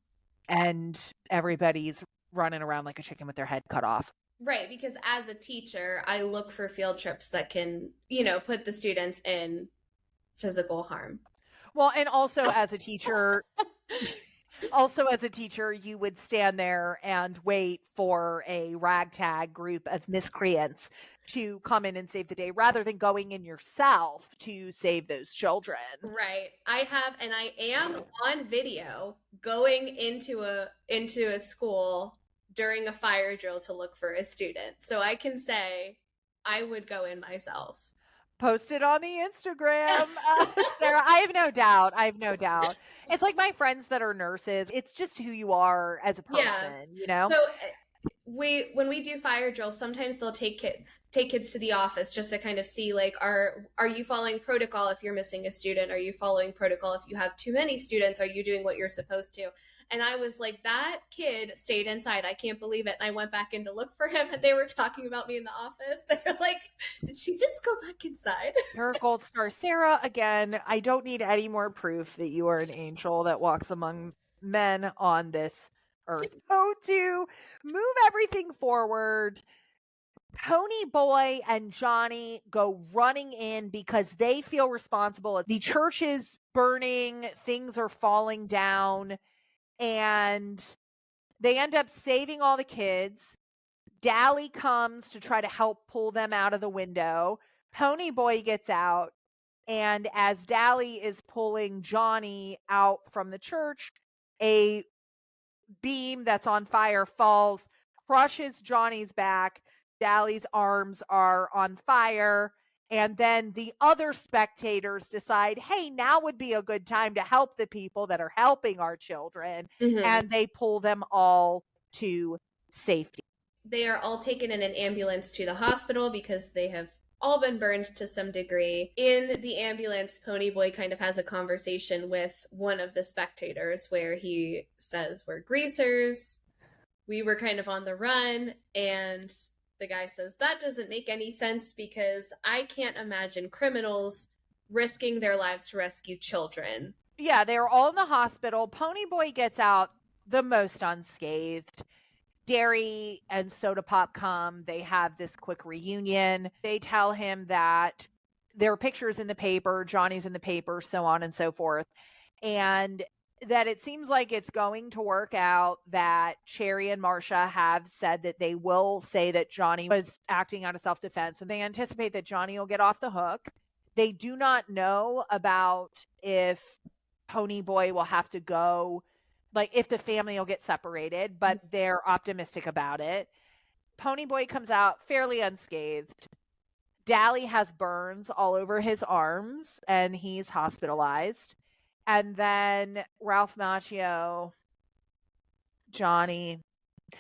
and everybody's running around like a chicken with their head cut off.
Right, because as a teacher, I look for field trips that can, put the students in physical harm.
Well, and also as a teacher, you would stand there and wait for a ragtag group of miscreants to come in and save the day rather than going in yourself to save those children.
Right. I am on video going into a school during a fire drill to look for a student. So I can say I would go in myself.
Post it on the Instagram, Sarah. I have no doubt. It's like my friends that are nurses. It's just who you are as a person,
So when we do fire drills, sometimes they'll take kids to the office just to kind of see, like, are you following protocol if you're missing a student? Are you following protocol if you have too many students? Are you doing what you're supposed to? And I was like, that kid stayed inside. I can't believe it. And I went back in to look for him and they were talking about me in the office. They're like, did she just go back inside?
You're a gold star. Sarah, again, I don't need any more proof that you are an angel that walks among men on this earth. So to move everything forward, Ponyboy and Johnny go running in because they feel responsible. The church is burning, things are falling down, and they end up saving all the kids. Dally comes to try to help pull them out of the window. Ponyboy gets out, and as Dally is pulling Johnny out from the church, a beam that's on fire falls, crushes Johnny's back. Dally's arms are on fire. And then the other spectators decide, hey, now would be a good time to help the people that are helping our children.
Mm-hmm.
And they pull them all to safety.
They are all taken in an ambulance to the hospital because they have all been burned to some degree. In the ambulance, Ponyboy kind of has a conversation with one of the spectators where he says, we're greasers. We were kind of on the run. And the guy says, that doesn't make any sense because I can't imagine criminals risking their lives to rescue children.
Yeah, they're all in the hospital. Ponyboy gets out the most unscathed. Dairy and Soda Pop come. They have this quick reunion. They tell him that there are pictures in the paper, Johnny's in the paper, so on and so forth. And that it seems like it's going to work out, that Cherry and Marcia have said that they will say that Johnny was acting out of self-defense, and they anticipate that Johnny will get off the hook. They do not know about if Ponyboy will have to go, like if the family will get separated, but they're optimistic about it. Ponyboy comes out fairly unscathed. Dally has burns all over his arms and he's hospitalized. And then Ralph Macchio, Johnny,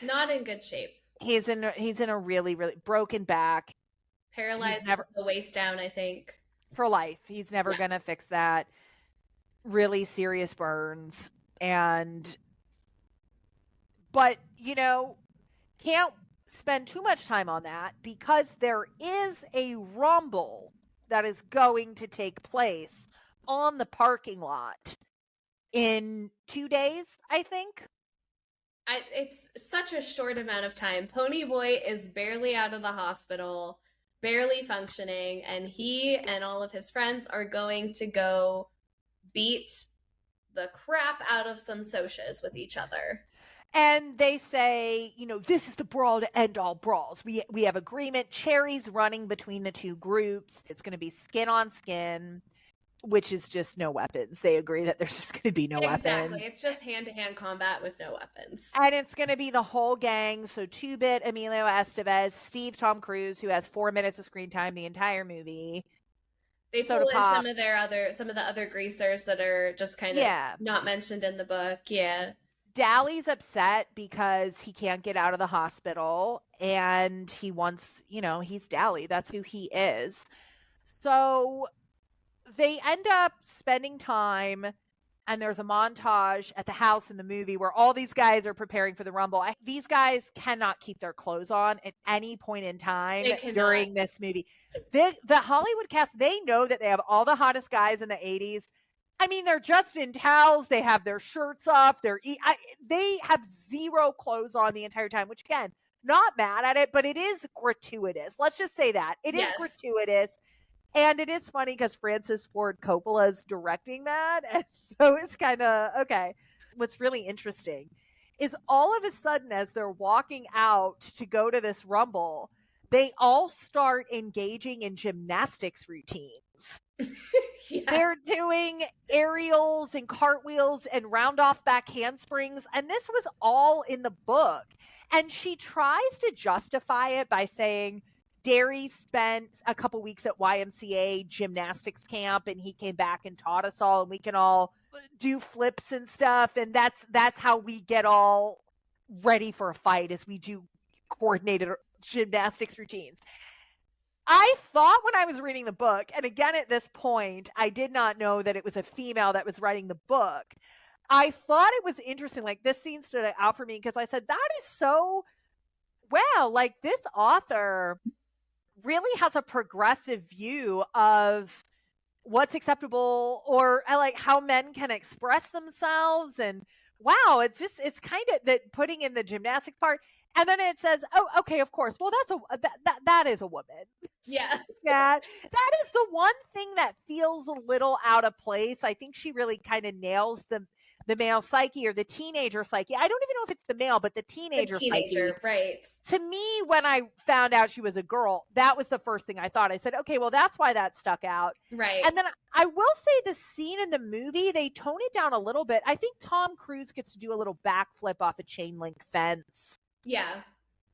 not in good shape.
He's in a really, really broken back.
Paralyzed from the waist down, I think.
For life. He's never going to fix that. Really serious burns. But, can't spend too much time on that because there is a rumble that is going to take place on the parking lot in 2 days, I think.
It's such a short amount of time. Ponyboy is barely out of the hospital, barely functioning, and he and all of his friends are going to go beat the crap out of some socias with each other.
And they say, this is the brawl to end all brawls. We have agreement. Cherry's running between the two groups. It's going to be skin on skin, which is just no weapons. They agree that there's just going to be no weapons.
Exactly. It's just hand-to-hand combat with no weapons.
And it's going to be the whole gang. So 2-Bit, Emilio Estevez, Steve Tom Cruise, who has 4 minutes of screen time the entire movie.
They pull in some of the other greasers that are just kind of not mentioned in the book. Yeah.
Dally's upset because he can't get out of the hospital, and he wants, he's Dally. That's who he is. So they end up spending time, and there's a montage at the house in the movie where all these guys are preparing for the Rumble. These guys cannot keep their clothes on at any point in time during this movie. The Hollywood cast, they know that they have all the hottest guys in the 80s. I mean, they're just in towels. They have their shirts off. They have zero clothes on the entire time, which, again, not mad at it, but it is gratuitous. Let's just say that. It is gratuitous. And it is funny because Francis Ford Coppola is directing that. And so it's kind of, okay. What's really interesting is all of a sudden, as they're walking out to go to this Rumble, they all start engaging in gymnastics routines. They're doing aerials and cartwheels and round off back handsprings. And this was all in the book. And she tries to justify it by saying Derry spent a couple weeks at YMCA gymnastics camp, and he came back and taught us all, and we can all do flips and stuff. And that's how we get all ready for a fight, as we do coordinated gymnastics routines. I thought when I was reading the book, and again at this point, I did not know that it was a female that was writing the book. I thought it was interesting. Like, this scene stood out for me because I said, that is so, wow, like this author really has a progressive view of what's acceptable, or like how men can express themselves. And wow, it's kind of that putting in the gymnastics part. And then it says, oh, okay, of course. Well, that is a woman.
Yeah.
that is the one thing that feels a little out of place. I think she really kind of nails the male psyche, or the teenager psyche. I don't even know if it's the male, but the teenager psyche.
Right.
To me, when I found out she was a girl, that was the first thing I thought. I said, okay, well, that's why that stuck out.
Right.
And then I will say the scene in the movie, they tone it down a little bit. I think Tom Cruise gets to do a little backflip off a chain link fence.
Yeah.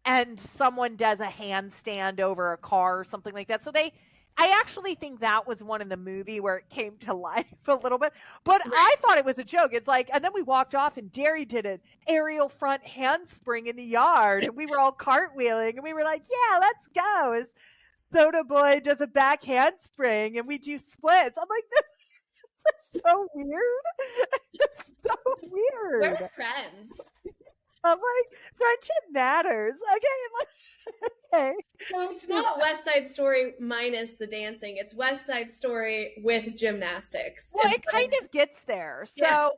And someone does a handstand over a car or something like that. So I actually think that was one in the movie where it came to life a little bit. But I thought it was a joke. It's like, and then we walked off and Derry did an aerial front handspring in the yard, and we were all cartwheeling, and we were like, yeah, let's go. As Soda Boy does a back handspring and we do splits. I'm like, this is so weird. It's so weird.
We're friends.
I'm like, friendship matters. Okay.
So it's not West Side Story minus the dancing. It's West Side Story with gymnastics.
Well, it kind of gets there. So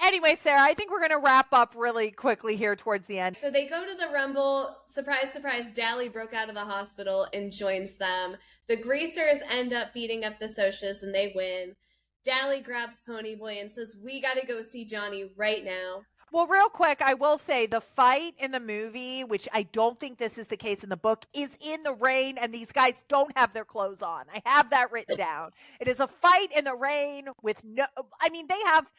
anyway, Sarah, I think we're going to wrap up really quickly here towards the end.
So they go to the Rumble. Surprise, surprise, Dally broke out of the hospital and joins them. The Greasers end up beating up the Socias, and they win. Dally grabs Ponyboy and says, we got to go see Johnny right now.
Well, real quick, I will say the fight in the movie, which I don't think this is the case in the book, is in the rain, and these guys don't have their clothes on. I have that written down. It is a fight in the rain with they have,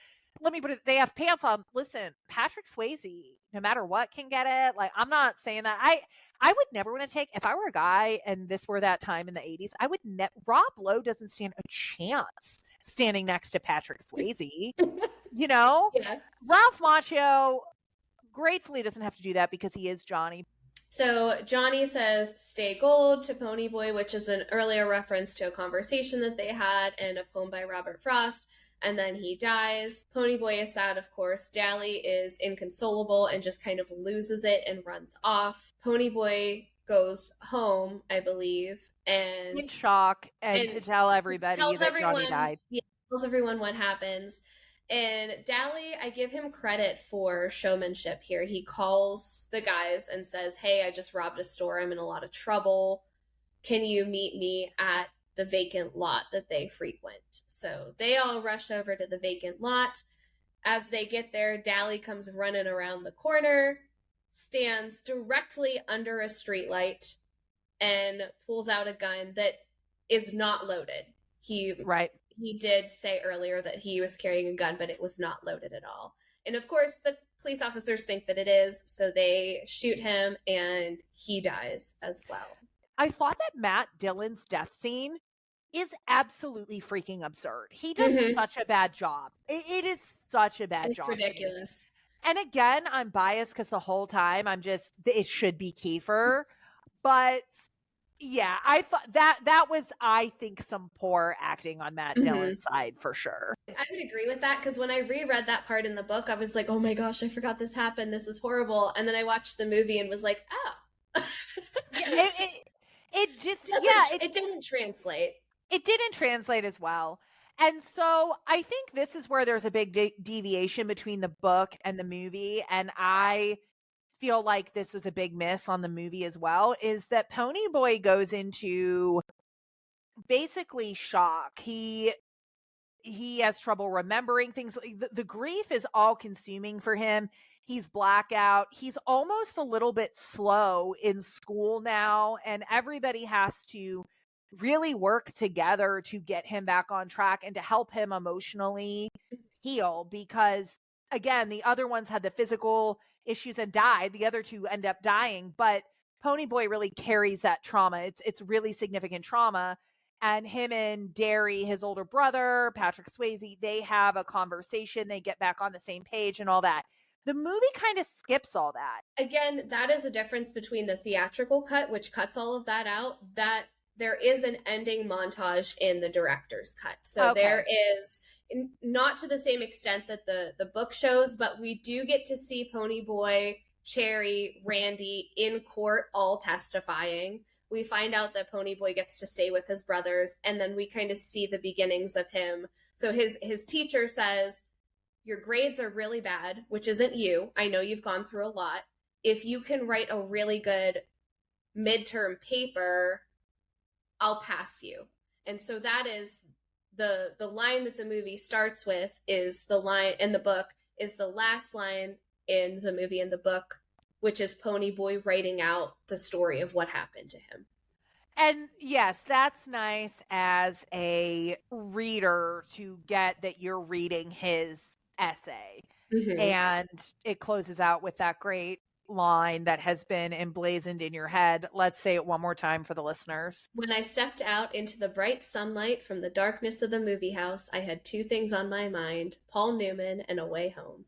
let me put it, they have pants on. Listen, Patrick Swayze, no matter what, can get it. Like, I'm not saying that. I would never want to take, if I were a guy and this were that time in the 80s, I would Rob Lowe doesn't stand a chance standing next to Patrick Swayze. Yeah. Ralph Macchio gratefully doesn't have to do that because he is Johnny.
So Johnny says, stay gold to Ponyboy, which is an earlier reference to a conversation that they had and a poem by Robert Frost. and then he dies. Ponyboy is sad, of course. Dally is inconsolable and just kind of loses it and runs off. Ponyboy goes home, I believe, and
in shock and to tell everybody that Johnny died.
Yeah, tells everyone what happens. And Dally, I give him credit for showmanship here. He calls the guys and says, "Hey, I just robbed a store. I'm in a lot of trouble. Can you meet me at the vacant lot that they frequent?" So they all rush over to the vacant lot. As they get there, Dally comes running around the corner, stands directly under a streetlight, and pulls out a gun that is not loaded. He did say earlier that he was carrying a gun, but it was not loaded at all. And of course, the police officers think that it is, so they shoot him and he dies as well.
I thought that Matt Dillon's death scene is absolutely freaking absurd. He does such a bad job. It is such a bad job.
It's ridiculous.
And again, I'm biased because the whole time it should be Kiefer. But yeah, I thought that was, I think, some poor acting on Matt Dillon's side for sure.
I would agree with that, because when I reread that part in the book, I was like, oh my gosh, I forgot this happened. This is horrible. And then I watched the movie and was like, oh. It didn't translate.
It didn't translate as well. And so I think this is where there's a big deviation between the book and the movie. And I feel like this was a big miss on the movie as well, is that Ponyboy goes into basically shock. He has trouble remembering things. The grief is all consuming for him. He's blackout. He's almost a little bit slow in school now, and everybody has to really work together to get him back on track and to help him emotionally heal, because again, the other ones had the physical issues and died. The other two end up dying, but Ponyboy really carries that trauma. It's really significant trauma. And him and Derry, his older brother, Patrick Swayze, they have a conversation. They get back on the same page and all that. The movie kind of skips all that.
Again, that is a difference between the theatrical cut, which cuts all of that out, that there is an ending montage in the director's cut. So there is, not to the same extent that the book shows, but we do get to see Ponyboy, Cherry, Randy in court all testifying. We find out that Ponyboy gets to stay with his brothers, and then we kind of see the beginnings of him. So his teacher says, your grades are really bad, which isn't you. I know you've gone through a lot. If you can write a really good midterm paper, I'll pass you. And so that is the line that the movie starts with, is the line in the book, is the last line in the movie and the book, which is Ponyboy writing out the story of what happened to him.
And yes, that's nice as a reader to get that you're reading his essay. And it closes out with that great line that has been emblazoned in your head. Let's say it one more time for the listeners.
When I stepped out into the bright sunlight from the darkness of the movie house, I had two things on my mind: Paul Newman and A Way Home.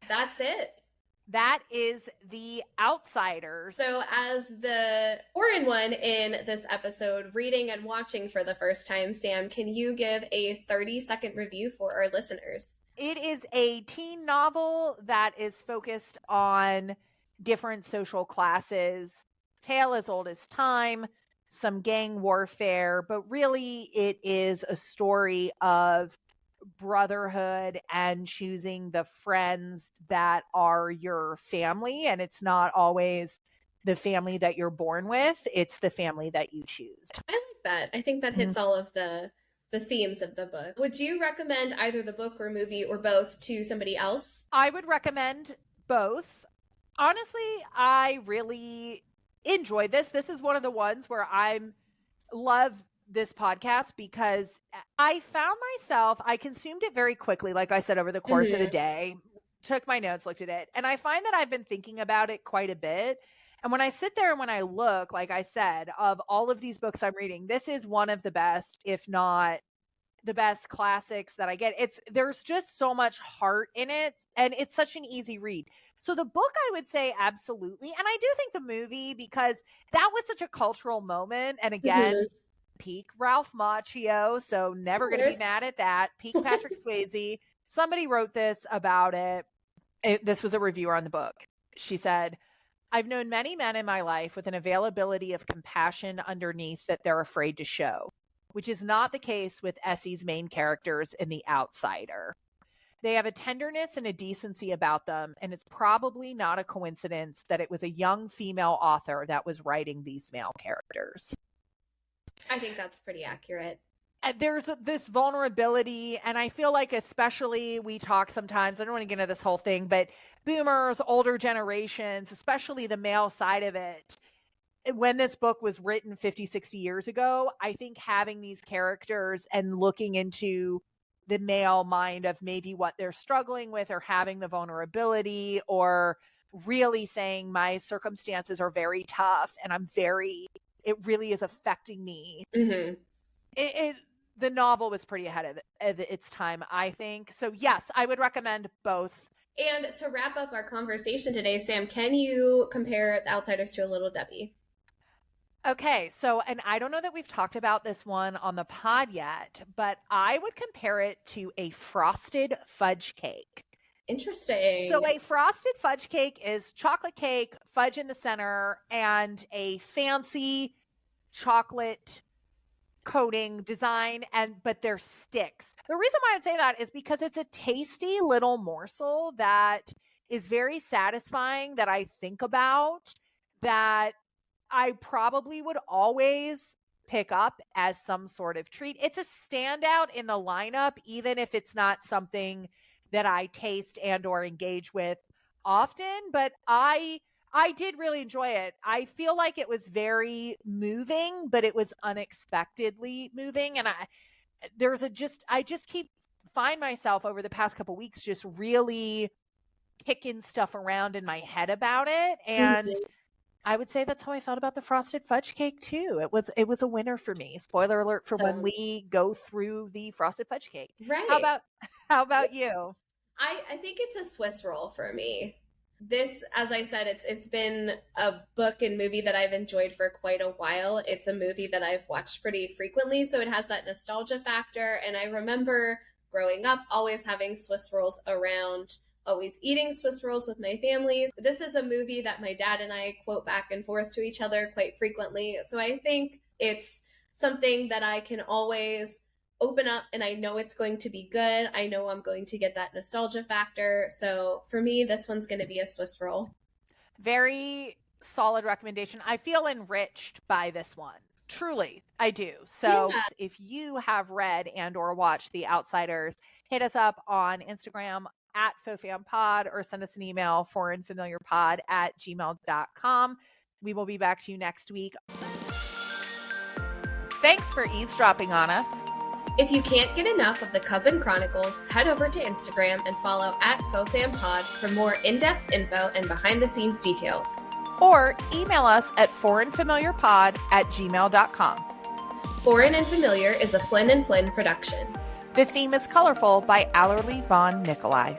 That's it.
That is The Outsiders.
So as the foreign one in this episode, reading and watching for the first time, Sam, can you give a 30-second review for our listeners?
It is a teen novel that is focused on different social classes, tale as old as time, some gang warfare, but really it is a story of brotherhood and choosing the friends that are your family. And it's not always the family that you're born with, it's the family that you choose.
I like that. I think that hits all of the themes of the book. Would you recommend either the book or movie or both to somebody else?
I would recommend both. Honestly, I really enjoyed this. This is one of the ones where I love this podcast because I found myself, I consumed it very quickly, like I said, over the course of the day, took my notes, looked at it, and I find that I've been thinking about it quite a bit. And when I sit there and when I look, like I said, of all of these books I'm reading, this is one of the best, if not the best classics that I get. There's just so much heart in it, and it's such an easy read. So the book, I would say absolutely. And I do think the movie, because that was such a cultural moment. And again, peak Ralph Macchio, so never going to be mad at that. Peak Patrick Swayze. Somebody wrote this about it. This was a reviewer on the book. She said, I've known many men in my life with an availability of compassion underneath that they're afraid to show, which is not the case with Essie's main characters in The Outsider. They have a tenderness and a decency about them, and it's probably not a coincidence that it was a young female author that was writing these male characters.
I think that's pretty accurate.
There's this vulnerability, and I feel like especially we talk sometimes, I don't want to get into this whole thing, but boomers, older generations, especially the male side of it, when this book was written 50, 60 years ago, I think having these characters and looking into the male mind of maybe what they're struggling with or having the vulnerability or really saying my circumstances are very tough and it really is affecting me.
Mm-hmm.
The novel was pretty ahead of its time, I think. So yes, I would recommend both.
And to wrap up our conversation today, Sam, can you compare The Outsiders to a Little Debbie?
Okay, so, and I don't know that we've talked about this one on the pod yet, but I would compare it to a frosted fudge cake.
Interesting.
So a frosted fudge cake is chocolate cake, fudge in the center, and a fancy chocolate coating design, but they're sticks. The reason why I'd say that is because it's a tasty little morsel that is very satisfying, that I think about, that I probably would always pick up as some sort of treat. It's a standout in the lineup, even if it's not something that I taste and or engage with often, but I did really enjoy it. I feel like it was very moving, but it was unexpectedly moving. And I just find myself over the past couple weeks just really kicking stuff around in my head about it. And I would say that's how I felt about the frosted fudge cake too. It was a winner for me. Spoiler alert for when we go through the frosted fudge cake.
Right.
How about you?
I think it's a Swiss roll for me. This, as I said, it's been a book and movie that I've enjoyed for quite a while. It's a movie that I've watched pretty frequently, so it has that nostalgia factor. And I remember growing up always having Swiss rolls around, always eating Swiss rolls with my family. This is a movie that my dad and I quote back and forth to each other quite frequently. So I think it's something that I can always open up and I know it's going to be good. I know I'm going to get that nostalgia factor. So for me, this one's going to be a Swiss roll. Very solid recommendation. I feel enriched by this one. Truly, I do. So if you have read and or watched The Outsiders, hit us up on Instagram at FoFamPod or send us an email, foreignfamiliarpod@gmail.com. We will be back to you next week. Thanks for eavesdropping on us. If you can't get enough of the Cousin Chronicles, head over to Instagram and follow at FoFamPod for more in-depth info and behind-the-scenes details.
Or email us at foreignfamiliarpod@gmail.com.
Foreign and Familiar is a Flynn & Flynn production.
The theme is Colorful by Allerlie von Nicolai.